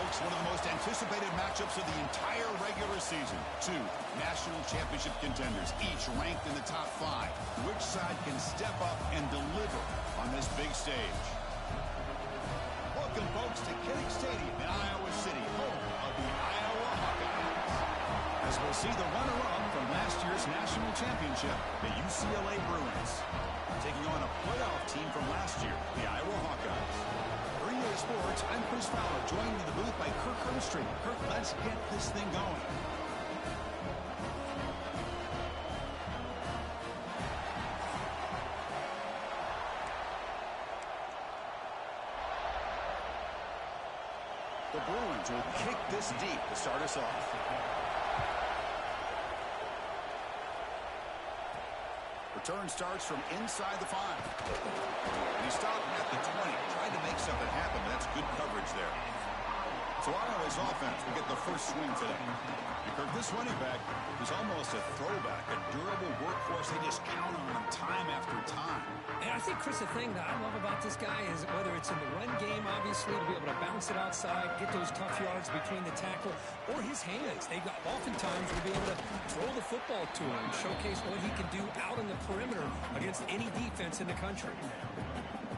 folks, one of the most anticipated matchups of the entire regular season. Two national championship contenders, each ranked in the top 5. Which side can step up and deliver on this big stage? Welcome, folks, to Kinnick Stadium in Iowa City, home of the Iowa Hawkeyes. As we'll see the runner-up from last year's national championship, the UCLA Bruins, taking on a playoff team from last year, the Iowa Hawkeyes. For EA Sports, I'm Chris Fowler, joined in the booth by Kirk Herbstreit. Kirk, let's get this thing going. The Bruins will kick this deep to start us off. Return starts from inside the 5. And he stopped at the 20. Tried to make something happen, but that's good coverage there. So Iowa's offense will get the first swing today. Because this running back is almost a throwback, a durable workhorse. They just count on him time after time. And I think, Chris, the thing that I love about this guy is whether it's in the run game, obviously, to be able to bounce it outside, get those tough yards between the tackle, or his hands. They oftentimes will be able to throw the football to him and showcase what he can do out on the perimeter against any defense in the country.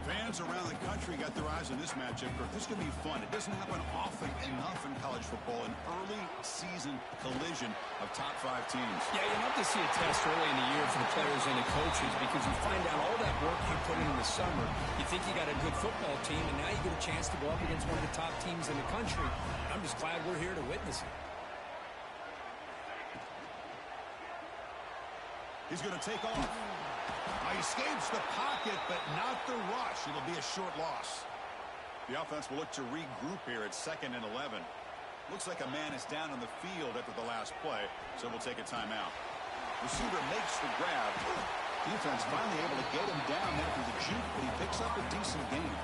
Fans around the country got their eyes on this matchup. This is going to be fun. It doesn't happen often enough in college football, an early season collision of top 5 teams. Yeah, you love to see a test early in the year for the players and the coaches because you find out all that work you put in the summer. You think you got a good football team, and now you get a chance to go up against one of the top teams in the country. I'm just glad we're here to witness it. He's going to take off. He escapes the pocket, but not the rush. It'll be a short loss. The offense will look to regroup here at 2nd and 11. Looks like a man is down on the field after the last play, so we'll take a timeout. Receiver makes the grab. Defense finally able to get him down after the juke, but he picks up a decent gain.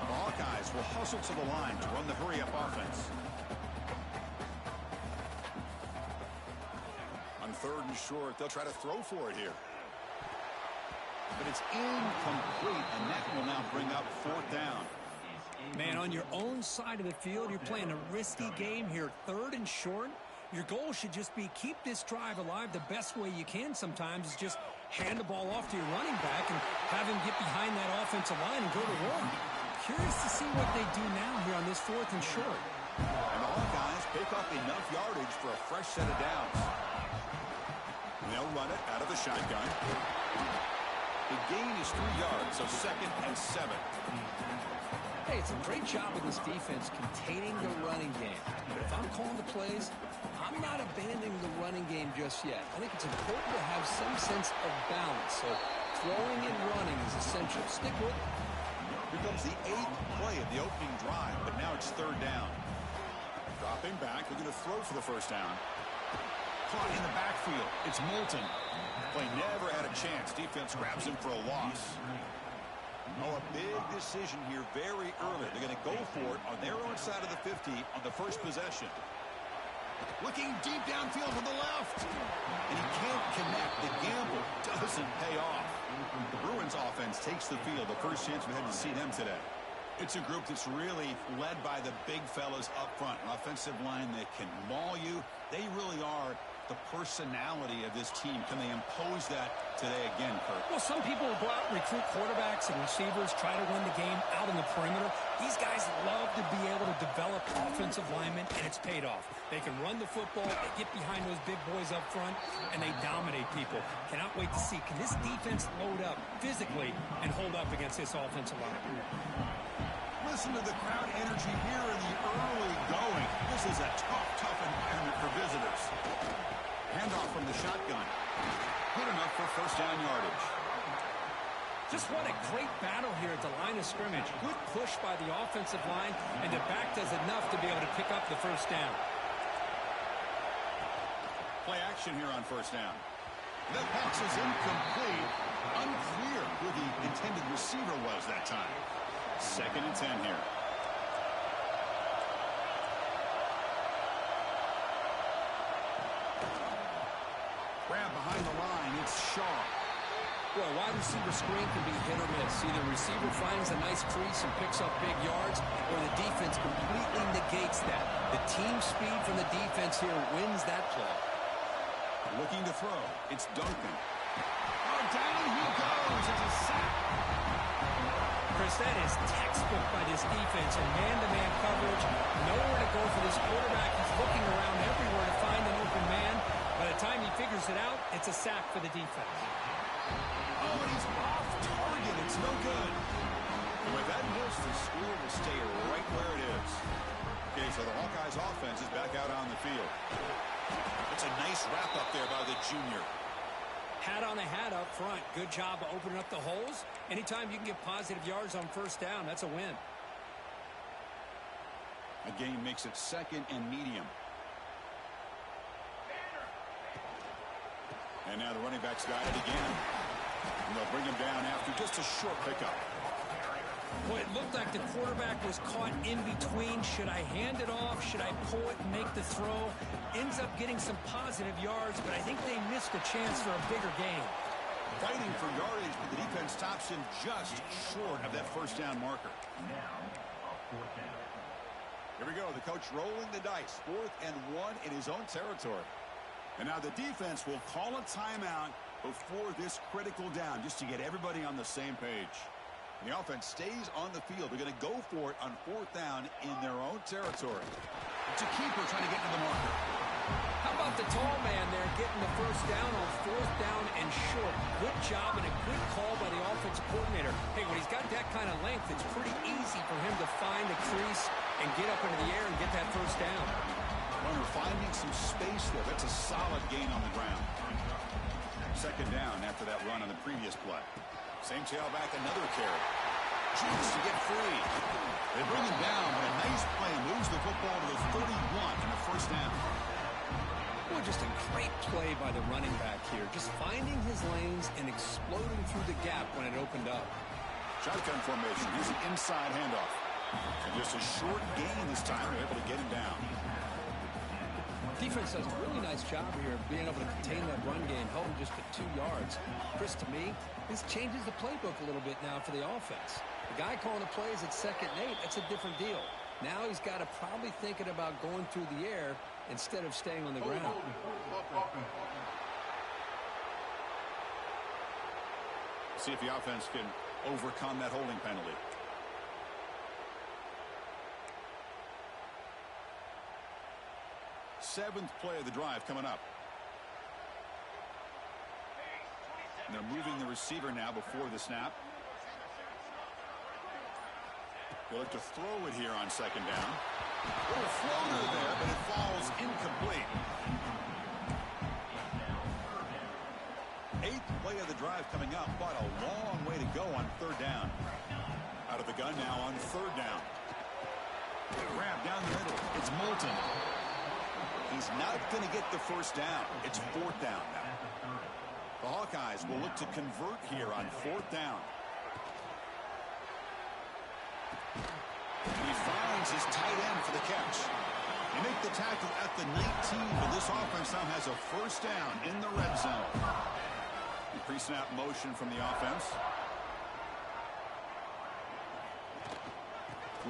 The Hawkeyes will hustle to the line to run the hurry-up offense. On 3rd and short, they'll try to throw for it here. But it's incomplete, and that will now bring up 4th down. Man, on your own side of the field, you're playing a risky game here. 3rd and short. Your goal should just be keep this drive alive the best way you can sometimes is just hand the ball off to your running back and have him get behind that offensive line and go to work. Curious to see what they do now here on this 4th and short. And the Hawkeyes pick up enough yardage for a fresh set of downs. And they'll run it out of the shotgun. The gain is 3 yards, so 2nd and 7. Hey, it's a great job of this defense containing the running game. But if I'm calling the plays, I'm not abandoning the running game just yet. I think it's important to have some sense of balance. So throwing and running is essential. Stick with it. Here comes the 8th play of the opening drive, but now it's 3rd down. Dropping back, they're going to throw for the first down. Caught in the backfield. It's Moulton. Play never had a chance. Defense grabs him for a loss. Oh, a big decision here very early. They're going to go for it on their own side of the 50 on the first possession. Looking deep downfield to the left. And he can't connect. The gamble doesn't pay off. The Bruins offense takes the field. The first chance we had to see them today. It's a group that's really led by the big fellas up front. An offensive line that can maul you. They really are the personality of this team. Can they impose that today again, Kirk? Well, some people will go out and recruit quarterbacks and receivers, try to run the game out on the perimeter. These guys love to be able to develop offensive linemen, and it's paid off. They can run the football, they get behind those big boys up front, and they dominate people. Cannot wait to see, can this defense load up physically and hold up against this offensive line? Listen to the crowd energy here in the early going. This is a tough environment for visitors. Handoff from the shotgun. Good enough for first down yardage. Just what a great battle here at the line of scrimmage. Good push by the offensive line, and the back does enough to be able to pick up the first down. Play action here on first down. The pass is incomplete. Unclear who the intended receiver was that time. 2nd and 10 here. Grab behind the line. It's Shaw. Boy, a wide receiver screen can be hit or miss. Either receiver finds a nice crease and picks up big yards, or the defense completely negates that. The team speed from the defense here wins that play. Looking to throw. It's Duncan. Oh, down he goes. It's a sack. Chris, that is textbook by this defense in man-to-man coverage. Nowhere to go for this quarterback. He's looking around everywhere to find an open man. By the time he figures it out, it's a sack for the defense. Oh, and he's off target. It's no good. And with that miss, the score will stay right where it is. Okay, so the Hawkeyes offense is back out on the field. It's a nice wrap up there by the junior. Hat on a hat up front. Good job of opening up the holes. Anytime you can get positive yards on first down, that's a win. A gain makes it 2nd and medium. And now the running back's got it again. And they'll bring him down after just a short pickup. Boy, it looked like the quarterback was caught in between. Should I hand it off? Should I pull it and make the throw? Ends up getting some positive yards, but I think they missed a chance for a bigger gain. Fighting for yardage, but the defense stops him just short of that first down marker. Here we go. The coach rolling the dice. 4th and 1 in his own territory. And now the defense will call a timeout before this critical down, just to get everybody on the same page. And the offense stays on the field. They're going to go for it on 4th down in their own territory. It's a keeper trying to get to the marker. How about the tall man there getting the first down on 4th down and short? Good job and a good call by the offensive coordinator. Hey, when he's got that kind of length, it's pretty easy for him to find a crease and get up into the air and get that first down. Runner finding some space there. That's a solid gain on the ground. 2nd down after that run on the previous play. Same tailback, another carry. Chance to get free. They bring him down, but a nice play moves the football to the 31 and a first down. Boy, just a great play by the running back here. Just finding his lanes and exploding through the gap when it opened up. Shotgun formation. Here's an inside handoff. And just a short gain this time. They're able to get him down. Defense does a really nice job here of being able to contain that run game, held him just to 2 yards. Chris, to me, this changes the playbook a little bit now for the offense. The guy calling the plays at 2nd and 8, that's a different deal. Now he's got to probably thinking about going through the air instead of staying on the ground. See if the offense can overcome that holding penalty. Seventh play of the drive coming up. And they're moving the receiver now before the snap. They look to throw it here on 2nd down. Little floater there, but it falls incomplete. 8th play of the drive coming up, but a long way to go on 3rd down. Out of the gun now on 3rd down. Grab down the middle. It's Moulton. He's not going to get the first down. It's 4th down now. The Hawkeyes will look to convert here on 4th down. And he finds his tight end for the catch. They make the tackle at the 19, but this offense now has a first down in the red zone. Pre-snap motion from the offense.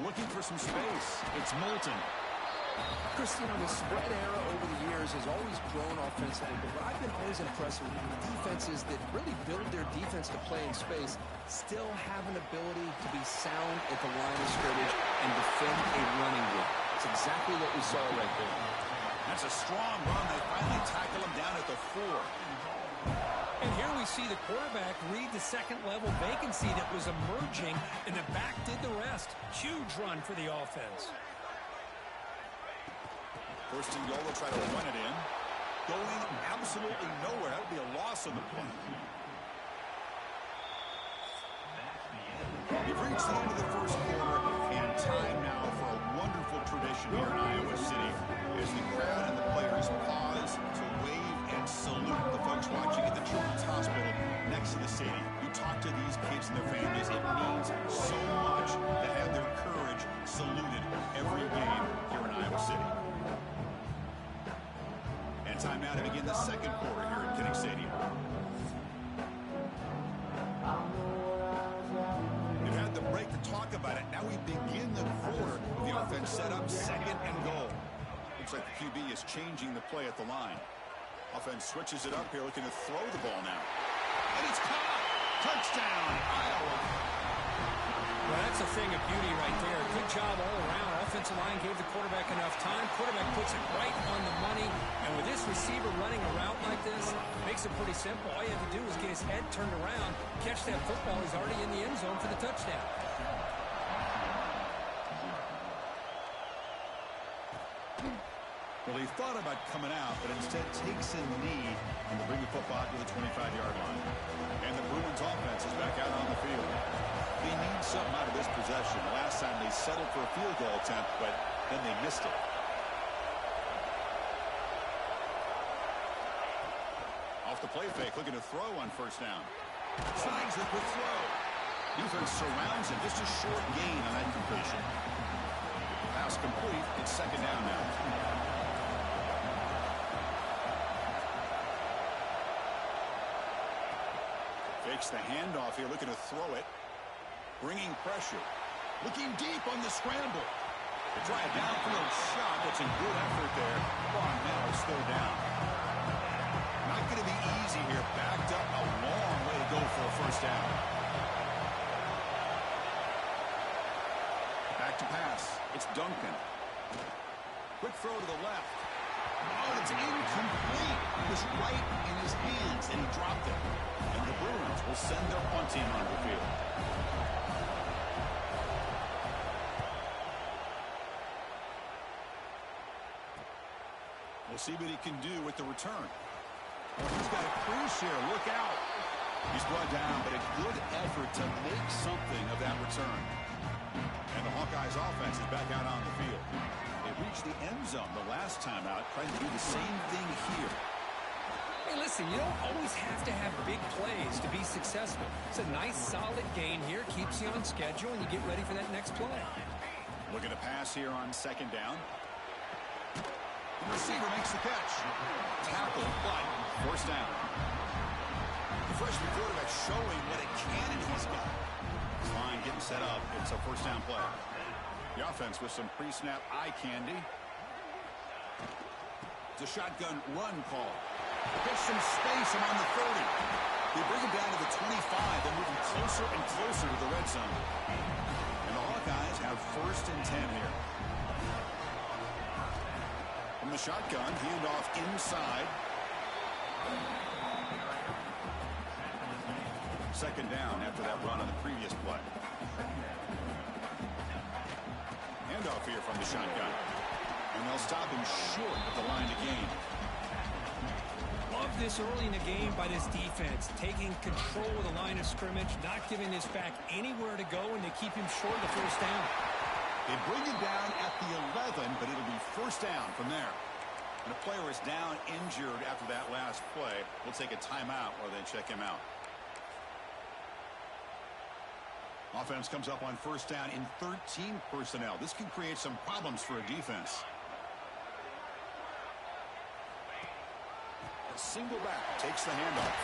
Looking for some space. It's Moulton. Chris, you know, the spread era over the years has always grown offensively, but what I've been always impressed with defenses that really build their defense to play in space still have an ability to be sound at the line of scrimmage and defend a running game. It's exactly what we saw right there. That's a strong run. They finally tackle him down at the 4. And here we see the quarterback read the second-level vacancy that was emerging, and the back did the rest. Huge run for the offense. First and goal, will try to run it in. Going absolutely nowhere. That would be a loss on the play. We've reached the end of the first quarter, and time now for a wonderful tradition here in Iowa City as the crowd and the players pause to wave and salute the folks watching at the Children's Hospital next to the stadium. You talk to these kids and their families. It means so much to have their courage saluted every game here in Iowa City. And time now to begin the second quarter here at Kinnick Stadium. set up 2nd and goal. Looks like the QB is changing the play at the line. Offense switches it up here, looking to throw the ball now. And it's caught! Touchdown, Iowa! Well, that's a thing of beauty right there. Good job all around. Offensive line gave the quarterback enough time. Quarterback puts it right on the money. And with this receiver running a route like this, makes it pretty simple. All you have to do is get his head turned around, catch that football. He's already in the end zone for the touchdown. Well, he thought about coming out, but instead takes a knee and will bring the football to the 25-yard line. And the Bruins offense is back out on the field. They need something out of this possession. Last time they settled for a field goal attempt, but then they missed it. Off the play fake, looking to throw on first down. Signs the quick throw. Defense surrounds him. Just a short gain on that completion. Pass complete. It's 2nd down now. Fakes the handoff here, looking to throw it. Bringing pressure. Looking deep on the scramble. They try a downfield shot. That's a good effort there. Oh, now it's 3rd down. Not going to be easy here. Backed up a long way to go for a first down. Back to pass. It's Duncan. Quick throw to the left. Oh, it's incomplete. It was right in his hands, and he dropped it. And the Bruins will send their punt team onto the field. We'll see what he can do with the return. Oh, he's got a cruise here. Look out. He's brought down, but a good effort to make something of that return. And the Hawkeyes offense is back out on the field. They reached the end zone the last time out, trying to do the same thing here. Hey, listen, you don't always have to have big plays to be successful. It's a nice, solid gain here. Keeps you on schedule, and you get ready for that next play. Looking to pass here on 2nd down. The receiver makes the catch. Tackle, but first down. The freshman quarterback showing what a cannon he's got. Line getting set up. It's a first down play. The offense with some pre-snap eye candy. It's a shotgun run call. Gets some space around the 30. They bring him down to the 25. They're moving closer and closer to the red zone. And the Hawkeyes have 1st and 10 here. From the shotgun, handoff inside. 2nd down after that run on the previous play. Handoff here from the shotgun. And they'll stop him short at the line to gain. Love this early in the game by this defense. Taking control of the line of scrimmage, not giving this back anywhere to go, and they keep him short of the first down. They bring him down at the 11, but it'll be first down from there. And a player is down injured after that last play. We'll take a timeout or then check him out. Offense comes up on first down in 13 personnel. This can create some problems for a defense. A single back takes the handoff.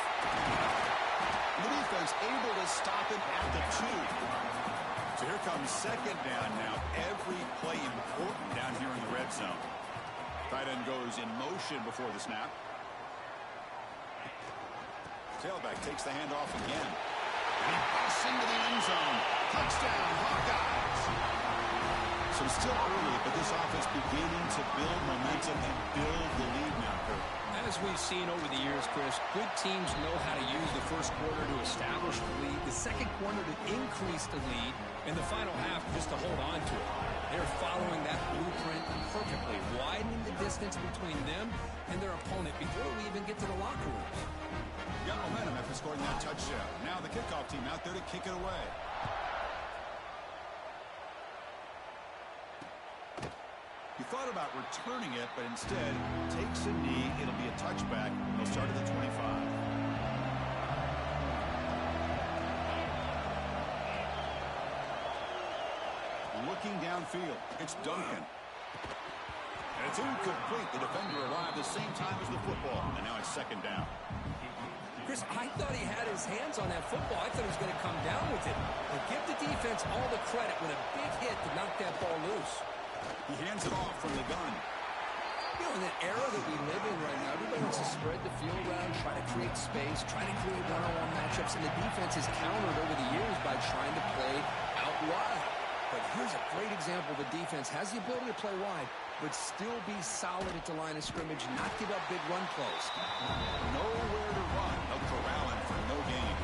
The defense able to stop him at the 2. So here comes 2nd down now. Every play important down here in the red zone. Tight end goes in motion before the snap. Tailback takes the handoff again. And he busts into the end zone. Touchdown, Hawkeyes. So still early, but this offense beginning to build momentum and build the lead now, Kurt. As we've seen over the years, Chris, good teams know how to use the first quarter to establish the lead, the second quarter to increase the lead, and the final half just to hold on to it. They're following that blueprint perfectly, widening the distance between them and their opponent before we even get to the locker rooms. Got momentum after scoring that touchdown. Now the kickoff team out there to kick it away. He thought about returning it, but instead takes a knee. It'll be a touchback. They'll start at the 25. Looking downfield. It's Duncan. And it's incomplete. The defender arrived the same time as the football. And now it's 2nd down. Chris, I thought he had his hands on that football. I thought he was going to come down with it. But give the defense all the credit with a big hit to knock that ball loose. He hands it off from the gun. You know, in the era that we live in right now, everybody wants to spread the field around, try to create space, try to create one-on-one matchups, and the defense has countered over the years by trying to play out wide. But here's a great example. The defense has the ability to play wide, but still be solid at the line of scrimmage, not give up big run plays. Nowhere to run. They'll corral him for no gain.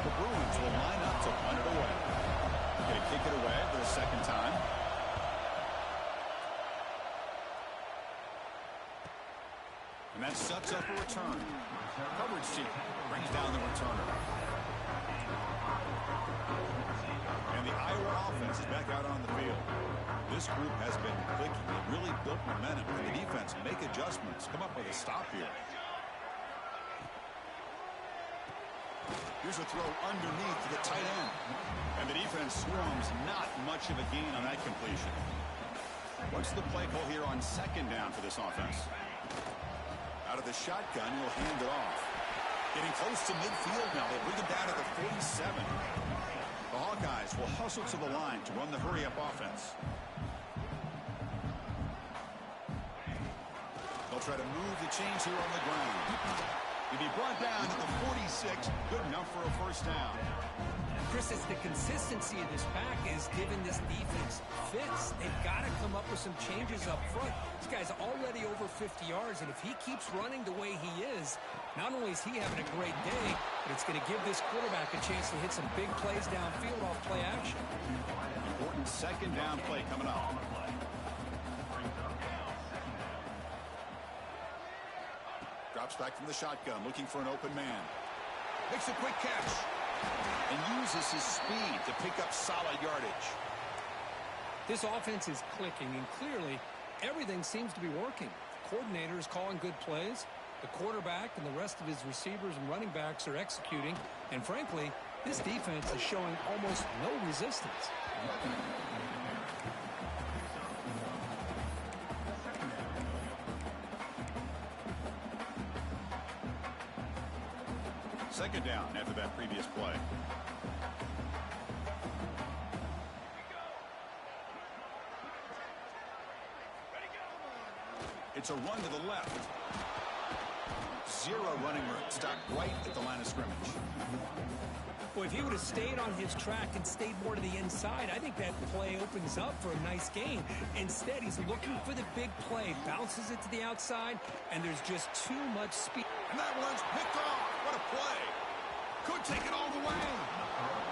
The Bruins will line up to punt it away. Going to kick it away for the second time. And that sets up a return. Coverage team brings down the returner. And the Iowa offense is back out on the field. This group has been clicking. They really built momentum. And the defense make adjustments. Come up with a stop here. Here's a throw underneath to the tight end. And the defense swarms. Not much of a gain on that completion. What's the play call here on second down for this offense? Out of the shotgun, he'll hand it off. Getting close to midfield now. They bring him down to the 47. The Hawkeyes will hustle to the line to run the hurry-up offense. They'll try to move the chains here on the ground. He'll be brought down to the 46. Good enough for a first down. Chris, it's the consistency of this pack is giving this defense fits. They've got to come up with some changes up front. This guy's already over 50 yards, and if he keeps running the way he is, not only is he having a great day, but it's going to give this quarterback a chance to hit some big plays downfield off play action. Important second down play coming up. Drops back from the shotgun, looking for an open man. Makes a quick catch. And uses his speed to pick up solid yardage. This offense is clicking, and clearly everything seems to be working. The coordinator is calling good plays. The quarterback and the rest of his receivers and running backs are executing. And frankly, this defense is showing almost no resistance. Second down after that previous play. It's a run to the left. Zero running room. Stopped right at the line of scrimmage. Well, if he would have stayed on his track and stayed more to the inside, I think that play opens up for a nice gain. Instead, he's looking for the big play. Bounces it to the outside, and there's just too much speed. And that one's picked off. What a play. Could take it all the way.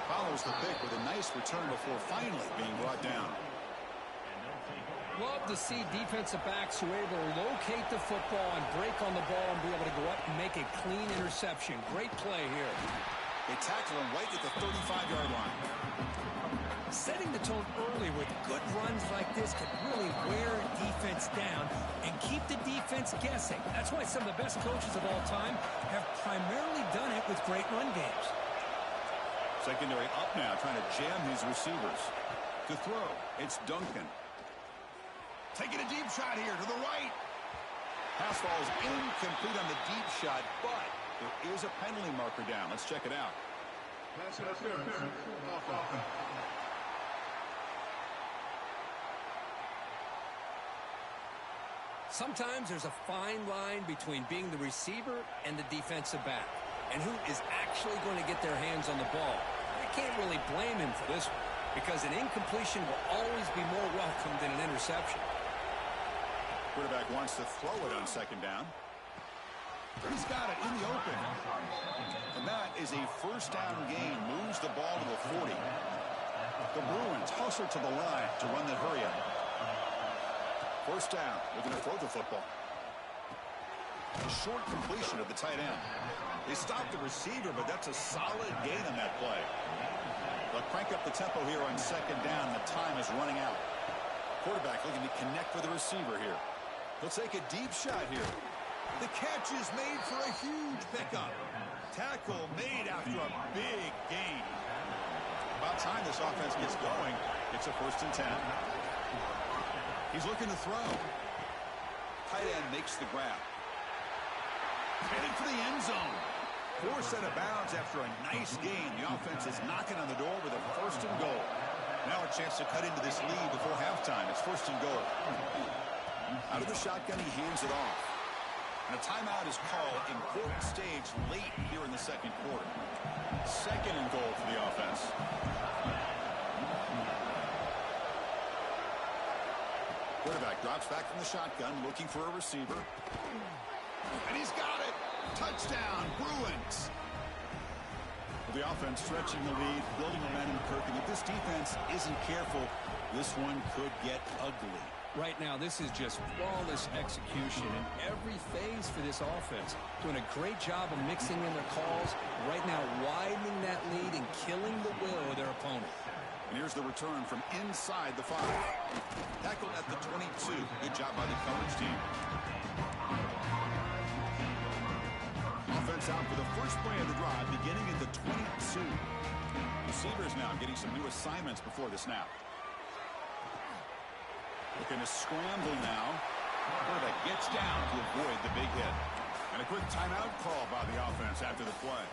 Follows the pick with a nice return before finally being brought down. Love to see defensive backs who are able to locate the football and break on the ball and be able to go up and make a clean interception. Great play here. They tackle him right at the 35-yard line. Setting the tone early with good runs like this can really wear defense down and keep the defense guessing. That's why some of the best coaches of all time have primarily done it with great run games. Secondary up now, trying to jam his receivers. To throw, it's Duncan. Taking a deep shot here to the right. Pass falls incomplete on the deep shot, but there is a penalty marker down. Let's check it out. Sometimes there's a fine line between being the receiver and the defensive back, and who is actually going to get their hands on the ball. I can't really blame him for this one, because an incompletion will always be more welcome than an interception. Quarterback wants to throw it on second down. He's got it in the open. And that is a first down gain. Moves the ball to the 40. The Bruins hustle to the line to run the hurry up. First down. They're going to throw the football. A short completion of the tight end. They stopped the receiver, but that's a solid gain on that play. They'll crank up the tempo here on second down. The time is running out. Quarterback looking to connect with the receiver here. He'll take a deep shot here. The catch is made for a huge pickup. Tackle made after a big gain. About time this offense gets going. It's a 1st and 10. He's looking to throw. Tight end makes the grab. Headed for the end zone. Forced out of bounds after a nice gain. The offense is knocking on the door with a 1st and goal. Now a chance to cut into this lead before halftime. It's first and goal. Out of the shotgun, he hands it off. And a timeout is called. Important stage late here in the second quarter. Second and goal for the offense. Quarterback drops back from the shotgun, looking for a receiver. And he's got it. Touchdown, Bruins. The offense stretching the lead, building momentum, Kirk. And if this defense isn't careful, this one could get ugly. Right now, this is just flawless execution in every phase for this offense. Doing a great job of mixing in their calls. Right now, widening that lead and killing the will of their opponent. And here's the return from inside the 5. Tackled at the 22. Good job by the coverage team. Offense out for the first play of the drive, beginning at the 22. Receivers now getting some new assignments before the snap. Looking to scramble now. Quarterback gets down to avoid the big hit. And a quick timeout call by the offense after the play.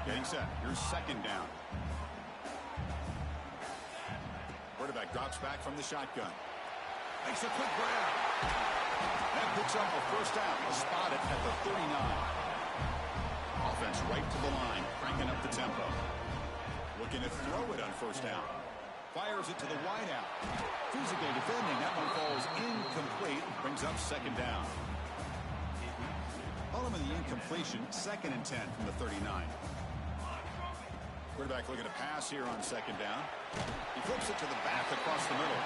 Getting set. Here's second down. Quarterback drops back from the shotgun. Makes a quick grab. That picks up a first down. Spotted at the 39. Offense right to the line, cranking up the tempo. Looking to throw it on first down. Fires it to the wideout. Physically defending. That one falls incomplete. Brings up second down. Following the incompletion, second and 10 from the 39. Quarterback looking to pass here on second down. He flips it to the back across the middle.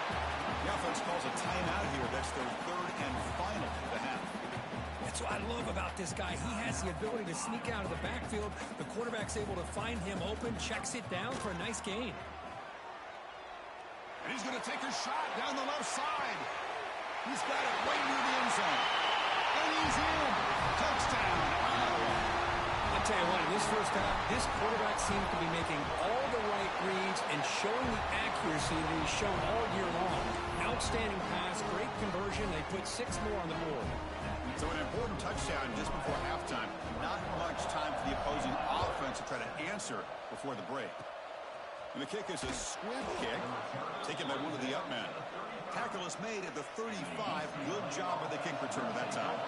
The offense calls a timeout here. That's their third and final of the half. That's what I love about this guy. He has the ability to sneak out of the backfield. The quarterback's able to find him open, checks it down for a nice gain. And he's going to take a shot down the left side. He's got it right near the end zone. And he's in. Touchdown, Iowa. I'll tell you what, in this first half, this quarterback seems to be making all the right reads and showing the accuracy that he's shown all year long. Outstanding pass, great conversion. They put 6 more on the board. So an important touchdown just before halftime. Not much time for the opposing offense to try to answer before the break. And the kick is a squib kick, taken by one of the up men. Tackle is made at the 35. Good job by the kick returner that time.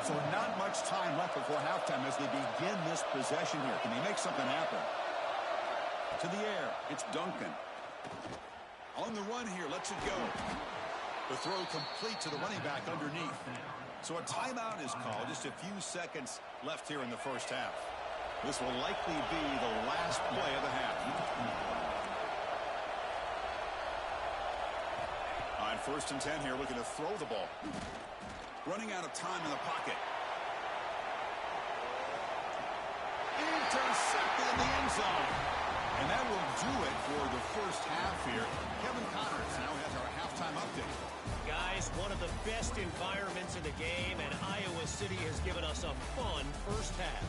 So not much time left before halftime as they begin this possession here. Can they make something happen? To the air, it's Duncan. On the run here, lets it go. The throw complete to the running back underneath. So a timeout is called. Just a few seconds left here in the first half. This will likely be the last play of the half. On first and 10 here, looking to throw the ball. Running out of time in the pocket. Intercepted in the end zone. And that will do it for the first half here. Kevin Connors now has our halftime update. Guys, one of the best environments in the game, and Iowa City has given us a fun first half.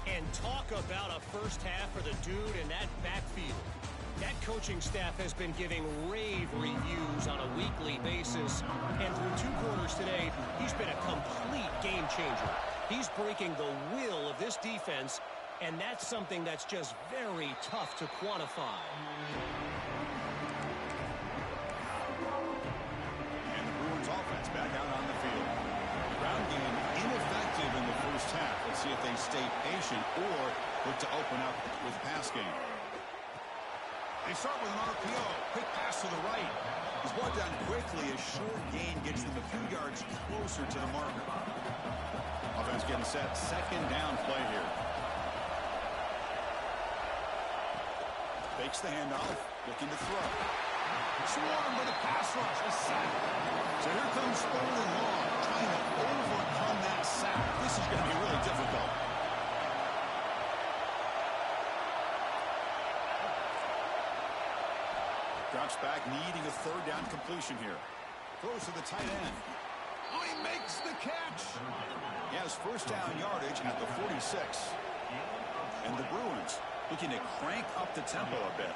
And talk about a first half for the dude in that backfield. That coaching staff has been giving rave reviews on a weekly basis. And through 2 quarters today, he's been a complete game changer. He's breaking the will of this defense, and that's something that's just very tough to quantify. And the Bruins offense back out on the field. The ground game ineffective in the first half. Let's see if they stay patient or look to open up with pass game. They start with an RPO. Quick pass to the right. He's brought down quickly. A short gain gets them a few yards closer to the marker. Offense getting set. Second down play here. Fakes the handoff. Looking to throw. Swarmed by the pass rush. A sack. So here comes Sterling Long trying to overcome that sack. This is going to be really difficult. Drops back, needing a third down completion here. Throws to the tight end. Oh, he makes the catch. He has first down yardage at the 46. And the Bruins looking to crank up the tempo a bit.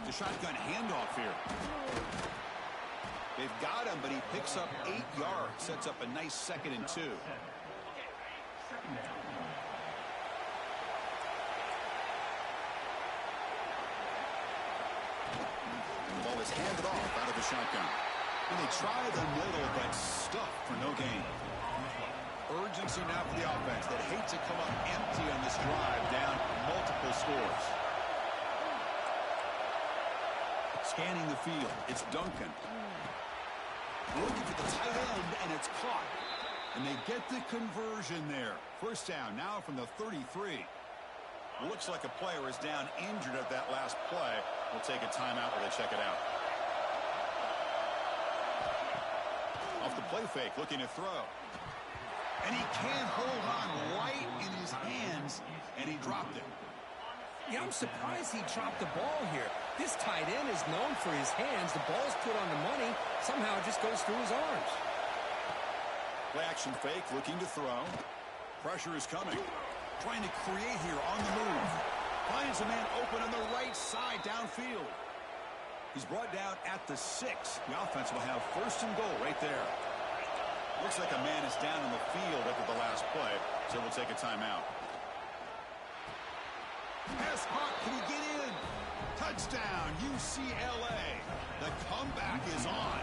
The shotgun handoff here. They've got him, but he picks up 8 yards. Sets up a nice 2nd and 2. is handed off out of the shotgun. And they try the middle, but stuffed for no gain. Urgency now for the offense that hate to come up empty on this drive, down multiple scores. Scanning the field, it's Duncan. Looking for the tight end, and it's caught. And they get the conversion there. First down now from the 33. Looks like a player is down injured at that last play. We'll take a timeout while they check it out. Off the play fake, looking to throw. And he can't hold on right in his hands, and he dropped it. Yeah, I'm surprised he dropped the ball here. This tight end is known for his hands. The ball's put on the money. Somehow it just goes through his arms. Play action fake, looking to throw. Pressure is coming. Trying to create here on the move. Finds a man open on the right side downfield. He's brought down at the 6. The offense will have first and goal right there. Looks like a man is down in the field after the last play, so we'll take a timeout. Pass caught. Can he get in? Touchdown, UCLA. The comeback is on.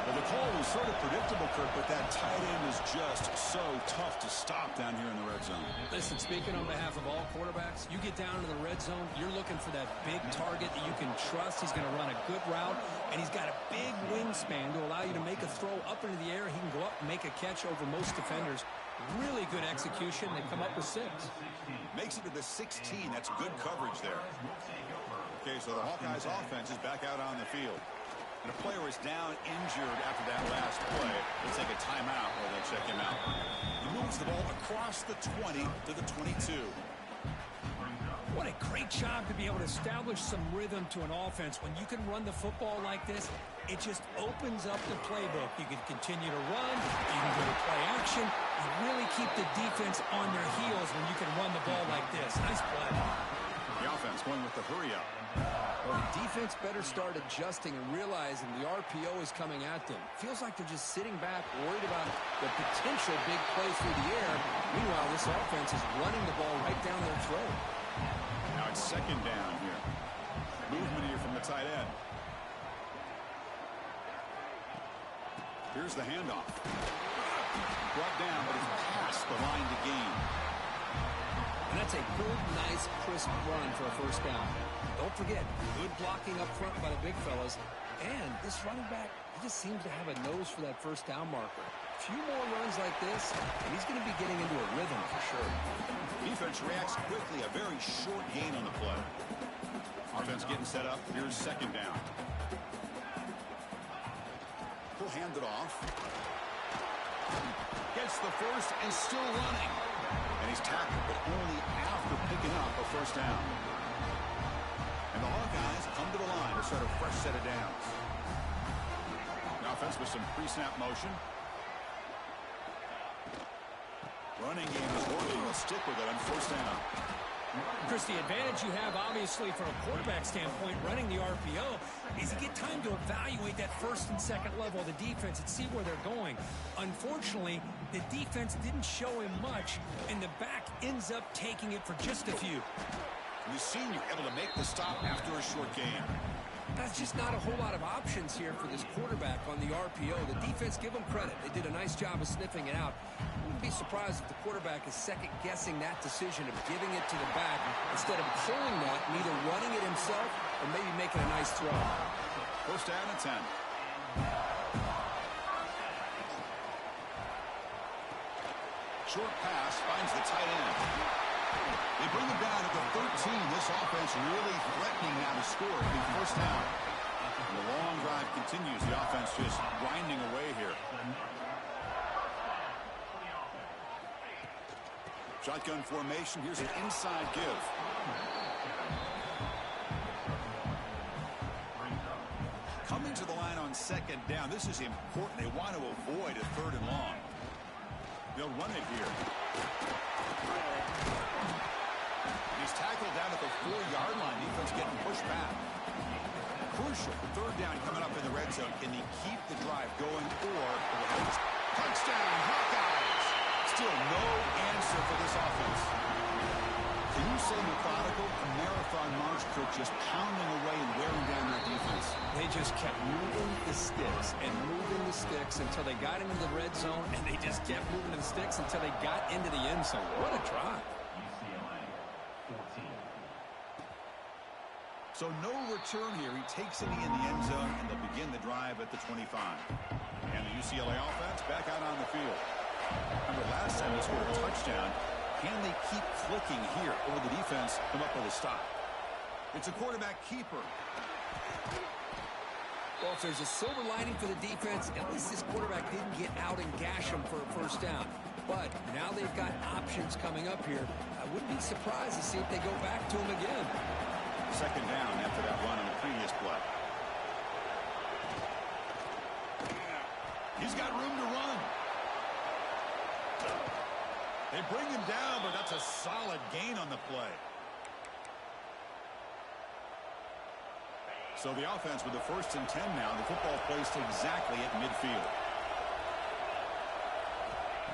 Well, the call was sort of predictable, Kirk, but that tight end is just so tough to stop down here in the red zone. Listen, speaking on behalf of all quarterbacks, you get down to the red zone, you're looking for that big target that you can trust. He's going to run a good route, and he's got a big wingspan to allow you to make a throw up into the air. He can go up and make a catch over most defenders. Really good execution. They come up with 6. Makes it to the 16. That's good coverage there. Okay, so the Hawkeyes offense is back out on the field. And a player is down injured after that last play. They'll take a timeout while they check him out. He moves the ball across the 20 to the 22. What a great job to be able to establish some rhythm to an offense. When you can run the football like this, it just opens up the playbook. You can continue to run. You can go to play action. You really keep the defense on their heels when you can run the ball like this. Nice play. The offense going with the hurry up. Well, the defense better start adjusting and realizing the RPO is coming at them. Feels like they're just sitting back, worried about the potential big play through the air. Meanwhile, this offense is running the ball right down their throat. Now it's second down here. Movement here from the tight end. Here's the handoff. Brought down, but it's past the line to gain. And that's a good, nice, crisp run for a first down. Don't forget, good blocking up front by the big fellas. And this running back, he just seems to have a nose for that first down marker. A few more runs like this, and he's going to be getting into a rhythm for sure. Defense reacts quickly. A very short gain on the play. Offense getting set up. Here's second down. He'll hand it off. Gets the first and still running. And he's tackled, but only after picking up a first down. And the Hawkeyes come to the line to start a fresh set of downs. The offense with some pre-snap motion. Running game is working. We'll stick with it on first down. Chris, the advantage you have, obviously, from a quarterback standpoint, running the RPO, is you get time to evaluate that first and second level of the defense and see where they're going. Unfortunately, the defense didn't show him much, and the back ends up taking it for just a few. The senior able to make the stop after a short game. That's just not a whole lot of options here for this quarterback on the RPO. The defense, give them credit. They did a nice job of sniffing it out. I wouldn't be surprised if the quarterback is second-guessing that decision of giving it to the back instead of pulling that and either running it himself or maybe making a nice throw. First down and 10. Short pass finds the tight end. They bring him down at the 13. This offense really threatening now to score at the first down. And the long drive continues. The offense just grinding away here. Shotgun formation. Here's an inside give. Coming to the line on second down. This is important. They want to avoid a third and long. They'll run it here. He's tackled down at the 4-yard line. Defense getting pushed back. Crucial. Third down coming up in the red zone. Can he keep the drive going or touchdown Hawkeyes? Still no answer for this offense. Can you say methodical? A marathon march, Kirk, just pounding away and wearing down their defense. They just kept moving the sticks and moving the sticks until they got into the red zone, and they just kept moving the sticks until they got into the end zone. What a drive. So no return here. He takes it in the end zone, and they'll begin the drive at the 25. And the UCLA offense back out on the field. Remember, last time they scored a touchdown. Can they keep clicking here, or the defense come up with a stop? It's a quarterback keeper. Well, if there's a silver lining for the defense, at least this quarterback didn't get out and gash him for a first down. But now they've got options coming up here. I wouldn't be surprised to see if they go back to him again. Second down after that run on the previous play. He's got room to run. They bring him down, but that's a solid gain on the play. So the offense with the 1st and 10 now. The football placed exactly at midfield.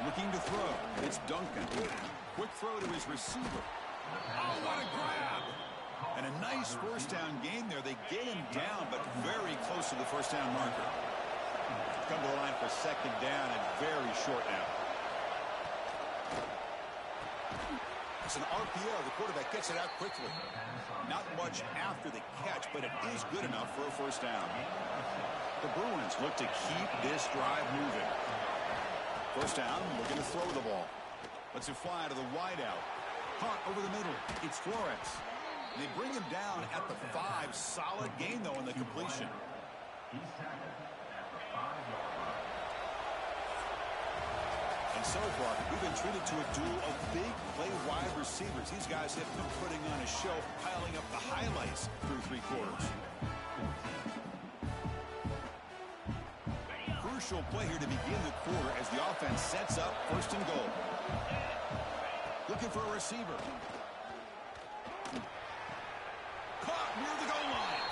Looking to throw. It's Duncan. Quick throw to his receiver. Oh, what a grab! And a nice first down gain there. They get him down, but very close to the first down marker. Come to the line for second down and very short now. It's an RPO. The quarterback gets it out quickly. Not much after the catch, but it is good enough for a first down. The Bruins look to keep this drive moving. First down, looking to throw the ball. Lets it fly to the wideout. Caught over the middle. It's Flores. They bring him down at the 5. Solid gain, though, in the completion. And so far, we've been treated to a duel of big play wide receivers. These guys have been putting on a show, piling up the highlights through 3 quarters. Crucial play here to begin the quarter as the offense sets up 1st and goal. Looking for a receiver. Caught near the goal line.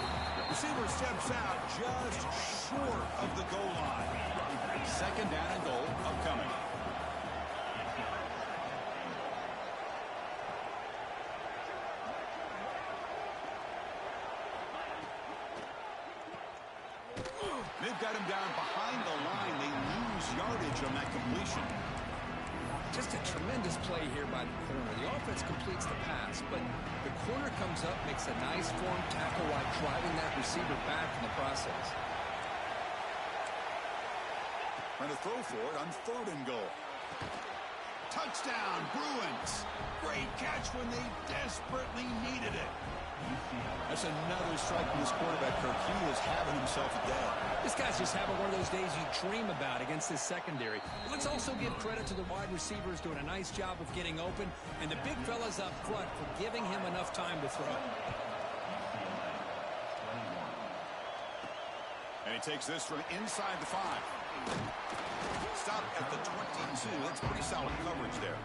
Receiver steps out just short of the goal line. Second down and goal upcoming. They've got him down behind the line. They lose yardage on that completion. Just a tremendous play here by the corner. The offense completes the pass, but the corner comes up, makes a nice form tackle while driving that receiver back in the process. Trying to throw for it on 3rd and goal. Touchdown, Bruins. Great catch when they desperately needed it. That's another strike from this quarterback, Kirk. He is having himself a day. This guy's just having one of those days you dream about against this secondary. Let's also give credit to the wide receivers doing a nice job of getting open, and the big fellas up front for giving him enough time to throw. And he takes this from inside the 5. Stop at the 22. That's pretty solid coverage there.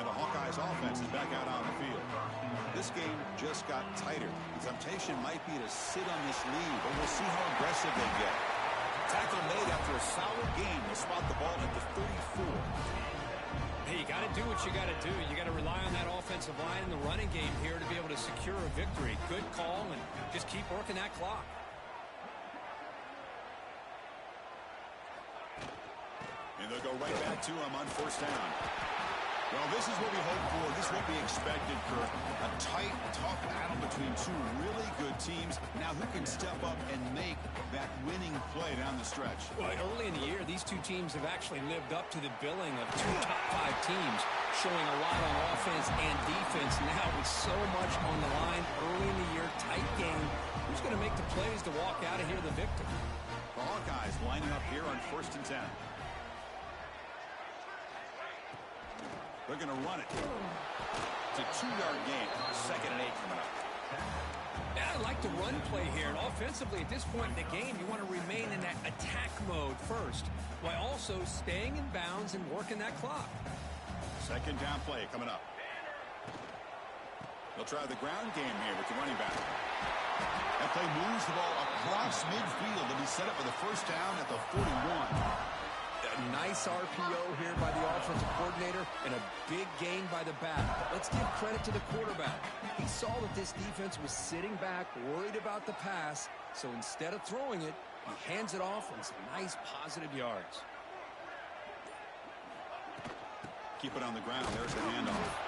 And the Hawkeyes offense is back out on the field. This game just got tighter. The temptation might be to sit on this lead, but we'll see how aggressive they get. Tackle made after a solid game. They'll spot the ball at the 34. Hey, you got to do what you got to do. You got to rely on that offensive line in the running game here to be able to secure a victory. Good call, and just keep working that clock. And they'll go right back to him on 1st down. Well, this is what we hope for. This is what we expected, Kirk. A tight, tough battle between 2 really good teams. Now who can step up and make that winning play down the stretch? Well, early in the year, these 2 teams have actually lived up to the billing of 2 top 5 teams, showing a lot on offense and defense. Now with so much on the line early in the year, tight game. Who's going to make the plays to walk out of here the victor? The Hawkeyes lining up here on 1st and 10. They're going to run it. It's a 2-yard gain. 2nd and 8 coming up. Yeah, I like the run play here. And offensively, at this point in the game, you want to remain in that attack mode first, while also staying in bounds and working that clock. 2nd down play coming up. They'll try the ground game here with the running back. That play moves the ball across midfield to be set up with a 1st down at the 41. A nice RPO here by the offensive coordinator and a big gain by the back. But let's give credit to the quarterback. He saw that this defense was sitting back, worried about the pass, so instead of throwing it, he hands it off and some nice positive yards. Keep it on the ground. There's the handoff.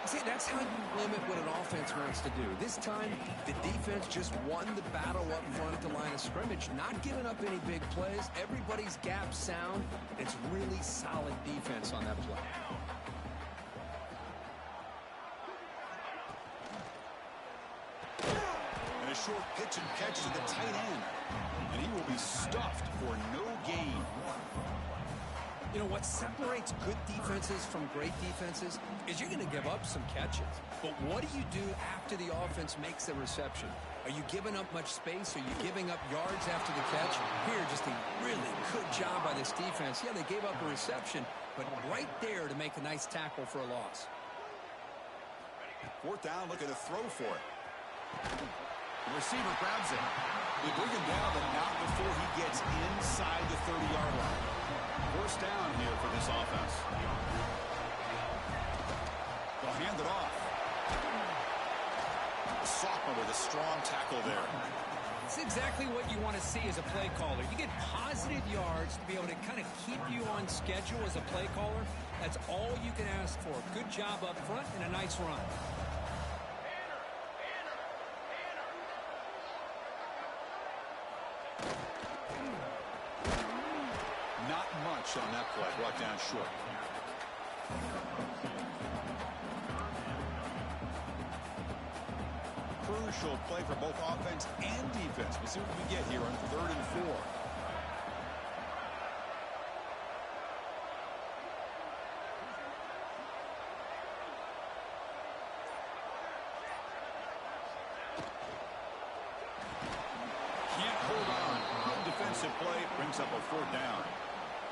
See, that's how you limit what an offense wants to do. This time, the defense just won the battle up front at the line of scrimmage, not giving up any big plays. Everybody's gap sound. It's really solid defense on that play. And a short pitch and catch to the tight end. And he will be stuffed for no gain. You know, what separates good defenses from great defenses is you're going to give up some catches. But what do you do after the offense makes the reception? Are you giving up much space? Are you giving up yards after the catch? Here, just a really good job by this defense. Yeah, they gave up a reception, but right there to make a nice tackle for a loss. Fourth down, looking to throw for it. The receiver grabs it. They bring him down, but not before he gets inside the 30-yard line. First down here for this offense. They'll hand it off. The sophomore with a strong tackle there. It's exactly what you want to see as a play caller. You get positive yards to be able to kind of keep you on schedule as a play caller. That's all you can ask for. Good job up front and a nice run. Not much on that play, brought down short. Crucial play for both offense and defense. We'll see what we get here on 3rd and 4. Can't hold on. Good defensive play brings up a 4th down.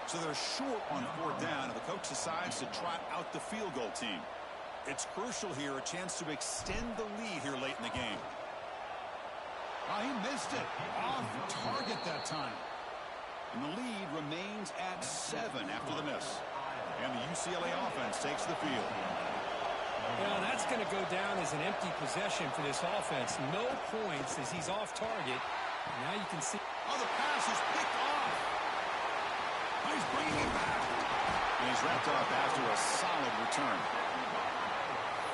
So they're short on 4th down, and the coach decides to trot out the field goal team. It's crucial here, a chance to extend the lead here late in the game. Oh, he missed it. Off target that time. And the lead remains at 7 after the miss. And the UCLA offense takes the field. Well, that's going to go down as an empty possession for this offense. No points as he's off target. Now you can see. Oh, the pass is picked off. He's bringing it back. And he's wrapped up after a solid return.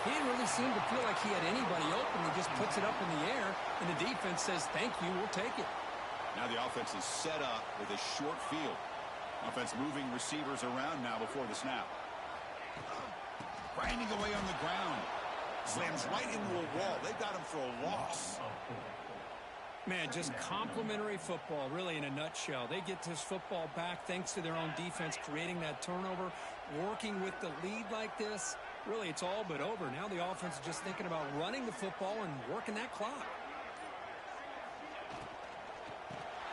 He didn't really seem to feel like he had anybody open. He just puts it up in the air, and the defense says, thank you, we'll take it. Now the offense is set up with a short field. Offense moving receivers around now before the snap. Grinding away on the ground. Slams right into a wall. They've got him for a loss. Man, just complimentary football, really, in a nutshell. They get this football back thanks to their own defense, creating that turnover, working with the lead like this. Really, it's all but over. Now the offense is just thinking about running the football and working that clock.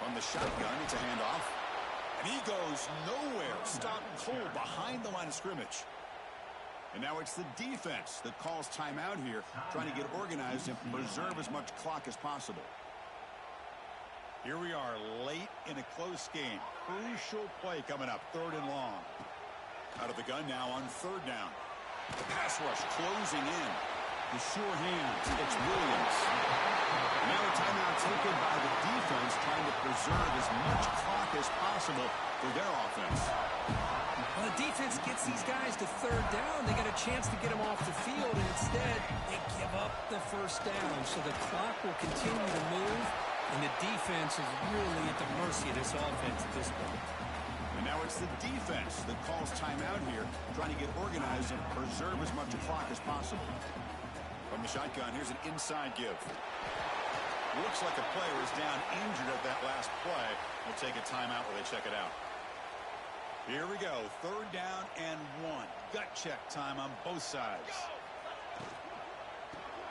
On the shotgun, it's a handoff. And he goes nowhere. Stopped cold behind the line of scrimmage. And now it's the defense that calls timeout here, trying to get organized and preserve as much clock as possible. Here we are late in a close game. Crucial play coming up, 3rd and long. Out of the gun now on 3rd down. The pass rush closing in. The sure hands. It's Williams. Now a timeout taken by the defense, trying to preserve as much clock as possible for their offense. Well, the defense gets these guys to 3rd down. They got a chance to get them off the field, and instead they give up the 1st down. So the clock will continue to move, and the defense is really at the mercy of this offense at this point. And now it's the defense that calls timeout here, trying to get organized and preserve as much clock as possible. From the shotgun, here's an inside give. Looks like a player is down injured at that last play. We'll take a timeout while they check it out. Here we go, 3rd down and 1. Gut check time on both sides.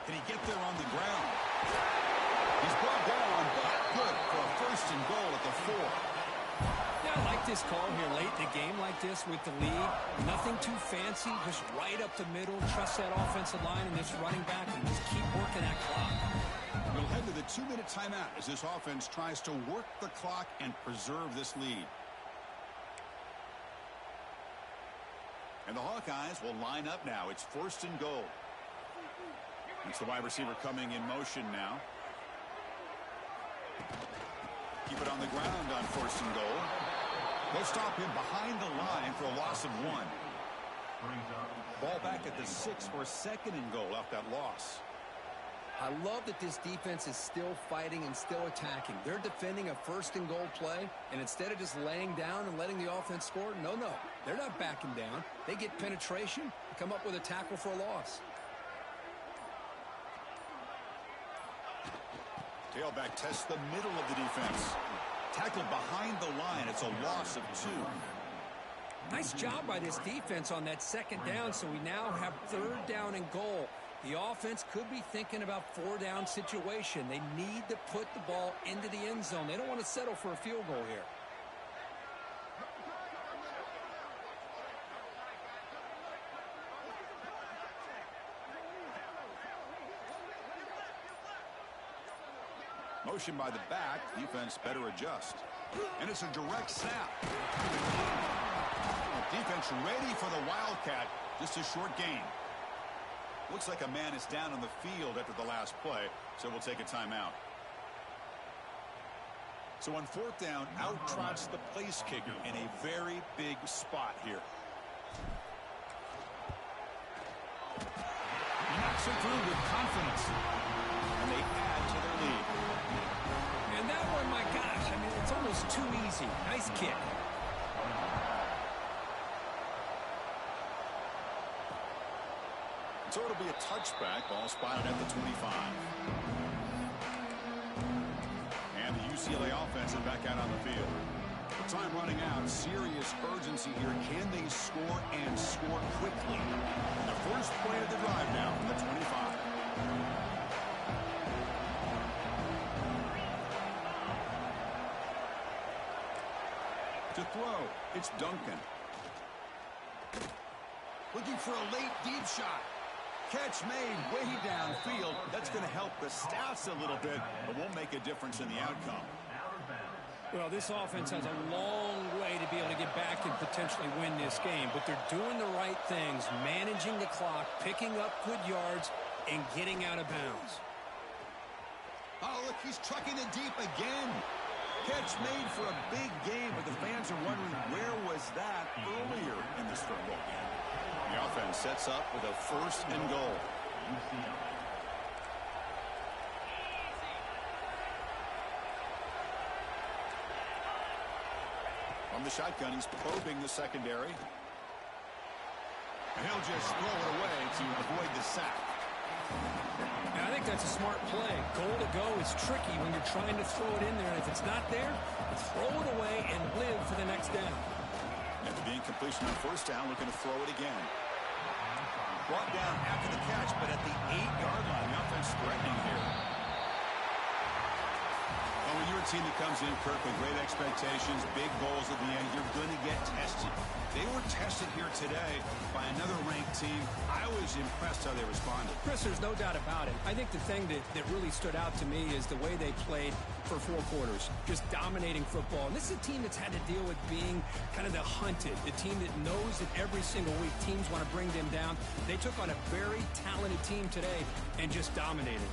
Can he get there on the ground? He's brought down, but good for a 1st and goal at the 4. Yeah, I like this call here late in the game like this with the lead. Nothing too fancy, just right up the middle. Trust that offensive line and this running back and just keep working that clock. We'll head to the 2-minute timeout as this offense tries to work the clock and preserve this lead. And the Hawkeyes will line up now. It's 1st and goal. It's the wide receiver coming in motion now. Keep it on the ground on 1st and goal. They'll stop him behind the line for a loss of 1. Ball back at the 6 for 2nd and goal off that loss. I love that this defense is still fighting and still attacking. They're defending a 1st and goal play, and instead of just laying down and letting the offense score, no, they're not backing down. They get penetration and come up with a tackle for a loss. Tailback tests the middle of the defense. Tackled behind the line. It's a loss of 2. Nice job by this defense on that 2nd down, so we now have 3rd down and goal. The offense could be thinking about 4-down situation. They need to put the ball into the end zone. They don't want to settle for a field goal here. Motion by the back. Defense better adjust. And it's a direct snap. Defense ready for the Wildcat. Just a short gain. Looks like a man is down on the field after the last play, so we'll take a timeout. So on 4th down, out trots the place kicker in a very big spot here. He knocks it through with confidence. And they add to their lead. And that one, my gosh, I mean, it's almost too easy. Nice kick. So it'll be a touchback. Ball spotted at the 25. And the UCLA offense is back out on the field. The time running out. Serious urgency here. Can they score and score quickly? The first play of the drive now from the 25. To throw, it's Duncan. Looking for a late deep shot. Catch made way downfield. That's going to help the stats a little bit, but won't make a difference in the outcome. Well, this offense has a long way to be able to get back and potentially win this game, but they're doing the right things, managing the clock, picking up good yards, and getting out of bounds. Oh, look, he's trucking it deep again. Catch made for a big game, but the fans are wondering where was that earlier in this football game. The offense sets up with a 1st and goal. From the shotgun, he's probing the secondary. And he'll just throw it away to avoid the sack. And I think that's a smart play. Goal to go is tricky when you're trying to throw it in there. And if it's not there, throw it away and live for the next down. After the incompletion on 1st down, looking to throw it again. Brought down after the catch, but at the 8-yard line, the offense threatening here. Well, when you're a team that comes in, Kirk, with great expectations, big goals at the end, you're going to get tested. They were tested here today by another ranked team. I was impressed how they responded. Chris, there's no doubt about it. I think the thing that really stood out to me is the way they played for 4 quarters, just dominating football. And this is a team that's had to deal with being kind of the hunted, the team that knows that every single week teams want to bring them down. They took on a very talented team today and just dominated.